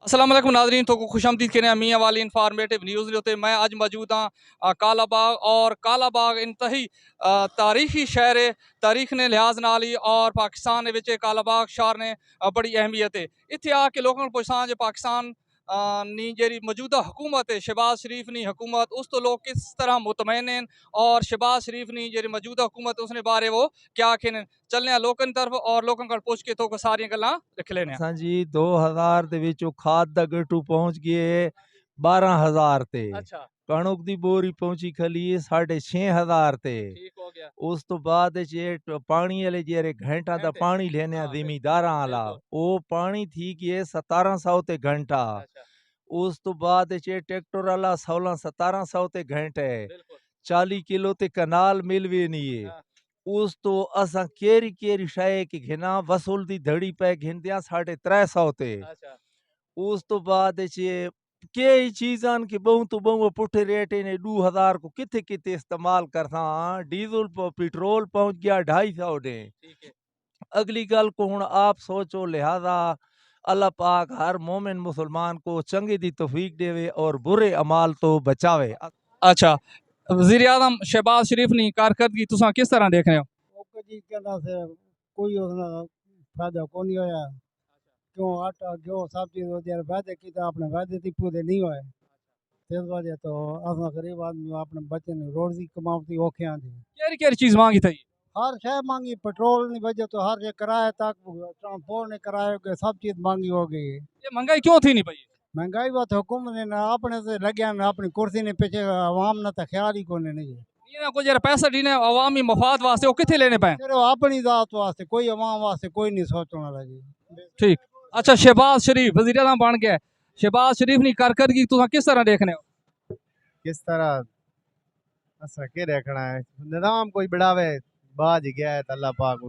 अस्सलाम वालेकुम नाज़रीन, तो खुशामदीद कहने हैं मियाँ वाली इंफॉर्मेटिव न्यूज़ होते। मैं आज मौजूद हाँ कालाबाग, और कालाबाग इंतही तारीखी शहर है। तारीख ने लिहाज नाल ही और पाकिस्तान विच कालाबाग शहर ने बड़ी अहमियत है। इत्थे आके लोगों को पुछां जो पाकिस्तान नी जेरी मौजूदा हुकूमत है, शहबाज शरीफ नी हुकूमत, उस तो लोग किस तरह मुतमईन हैं, और शहबाज शरीफ नी जेरी मौजूदा हुकूमत उसने बारे वो क्या आखे ने। चलने लोगों की तरफ और लोगों को पुछ के तो सारियां गल्लां लिख लेने। ਅਸਾਂ ਜੀ 2000 ਦੇ ਵਿੱਚ ਉਹ ਖਾਦ ਦਾ ਗੱਟੂ ਪਹੁੰਚ ਗਏ 12000 ਤੇ। अच्छा, ਕਣਕ ਦੀ ਬੋਰੀ ਪਹੁੰਚੀ ਖਲੀ 6500 ਤੇ। ठीक हो गया। ਉਸ ਤੋਂ ਬਾਅਦ ਚ ਇਹ ਪਾਣੀ ਵਾਲੇ ਜਿਹੜੇ ਘੰਟਾ ਦਾ घंटे, ਪਾਣੀ ਲੈਣੇ ਆ हाँ ਜ਼ਿਮੀਦਾਰਾਂ ਵਾਲਾ, बिल्कुल। ਉਹ ਪਾਣੀ ਥੀ ਕਿ 1700 ਤੇ ਘੰਟਾ। अच्छा, ਉਸ ਤੋਂ ਬਾਅਦ ਚ ਟਰੈਕਟਰ ਵਾਲਾ 16-1700 ਤੇ ਘੰਟੇ। बिल्कुल। 40 ਕਿਲੋ ਤੇ ਕਨਾਲ ਮਿਲਵੇ ਨਹੀਂ ਹੈ। हाँ, ਉਸ ਤੋਂ ਅਸਾਂ ਕੇਰੀ ਸ਼ਾਇ ਕਿ ਘਿਨਾ ਵਸੂਲ ਦੀ ਧੜੀ ਪੈ ਘਿੰਦਿਆਂ 350 ਤੇ। अच्छा, ਉਸ ਤੋਂ ਬਾਅਦ ਚ ਕਈ ਚੀਜ਼ਾਂ ਕਿ ਬਹੁ ਤੋਂ ਬਹੁ ਪੁੱਠੇ ਰੇਟ ਨੇ 2000 को किथे किथे इस्तेमाल करता। डीजल पेट्रोल पहुंच गया 250 ने। ठीक है। अगली गल को हुण आप सोचो, लिहाजा अल्लाह पाक हर मोमिन मुसलमान को चंगे दी तौफीक देवे और बुरे अमाल तो बचावे। अच्छा, वज़ीर आज़म शहबाज शरीफ नी कारकरदगी तुसां किस तरह देख रहे हो? मौके जी कहना से कोई उसना फायदा को नहीं होया। क्यों आटा क्यों सब चीज़ वगैरह वादे की तो अपने वादे थी पूरे नहीं हुए। इस वजह तो असा गरीब आदमी अपने बच्चे ने रोजी कमावती औखे आंदी। केरी केरी चीज मांगी थई? हर शय मांगी, पेट्रोल नहीं वजह तो हर शय किराए तक ट्रांसपोर्ट ने किराए के सब चीज़ महंगी हो गई है। ये महंगाई क्यों थी नहीं पई? महंगाई बात हुकूमत ने ना अपने से लग्या ना अपनी कुर्सी ने पीछे आवाम ना तो ख्याल ही कोने नहीं। ये को जरा पैसा दीने अवामी मफाद वास्ते वो किथे लेने पे? सिर्फ अपनी जात वास्ते, कोई आवाम वास्ते कोई नहीं सोचने वाला जी। ठीक। अच्छा, शहबाज शरीफ वज़ीर आज़म बन गया। शहबाज शरीफ नी कारकरदगी तुसां किस तरह देखने हो? किस तरह असा के रखना है, निजाम कोई बढ़ावे बाज गया है तो अल्लाह पाक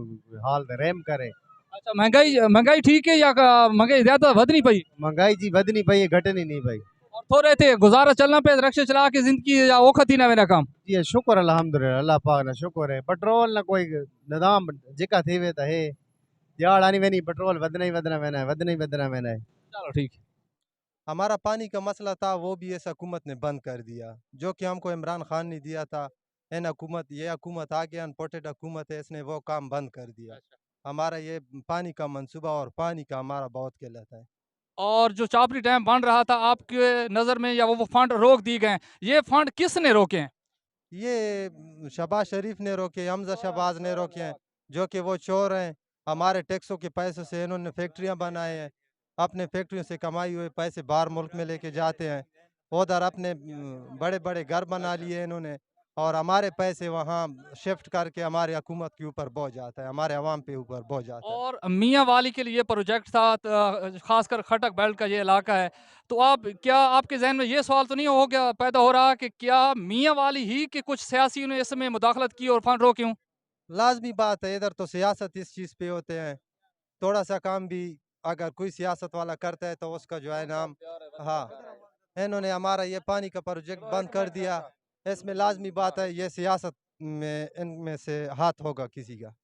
हाल दे रहम करे। अच्छा, महंगाई ठीक है या महंगाई ज्यादा वध नहीं पई? महंगाई जी वधनी पई है, घटनी नहीं पई। और थोड़े थे गुजारा चलना पे रिक्शे चला के जिंदगी या औखत ही ना वेना काम। जी शुक्र अल्हम्दुलिल्लाह, अल्लाह पाक ना शुक्र है। पेट्रोल ना कोई निजाम जिका थीवे तो है दिहाड़ आनी वेनी, पेट्रोल वधना ही वधना वेना है, वधना ही वधना वेना है। चलो ठीक है। हमारा पानी का मसला था, वो भी इस हुकूमत ने बंद कर दिया, जो कि हमको इमरान खान ने दिया था। ये हुकूमत आ गया, अनपोर्टेड हुकूमत है, इसने वो काम बंद कर दिया। हमारा ये पानी का मंसूबा और पानी का हमारा बहुत किल्लत है। और जो चापरी डैम बन रहा था आपके नज़र में, या वो फंड रोक दिए गए, ये फंड किसने रोके हैं? ये शहबाज शरीफ ने रोके, हमजा शहबाज ने रोके हैं, जो कि वो चोर हैं। हमारे टैक्सों के पैसों से इन्होंने फैक्ट्रियां बनाए हैं, अपने फैक्ट्रियों से कमाई हुए पैसे बाहर मुल्क में लेके जाते हैं। उधर अपने बड़े बड़े घर बना लिए इन्होंने, और हमारे पैसे वहाँ शिफ्ट करके हमारे हुकूमत के ऊपर बोझ जाता है, हमारे अवाम पे ऊपर बोझ जाता है। और मियाँ वाली के लिए प्रोजेक्ट था, खासकर खटक बेल्ट का ये इलाका है, तो आप क्या आपके जहन में ये सवाल तो नहीं हो गया पैदा हो रहा कि क्या मियाँ वाली ही के कुछ सियासियों ने इसमें मुदाखलत की और फंड रोके हों? लाजमी बात है, इधर तो सियासत इस चीज़ पे होते हैं। थोड़ा सा काम भी अगर कोई सियासत वाला करता है तो उसका जो है नाम, हाँ, इन्होंने हमारा ये पानी का प्रोजेक्ट बंद कर दिया। इसमें लाजमी बात है, ये सियासत में इनमें से हाथ होगा किसी का।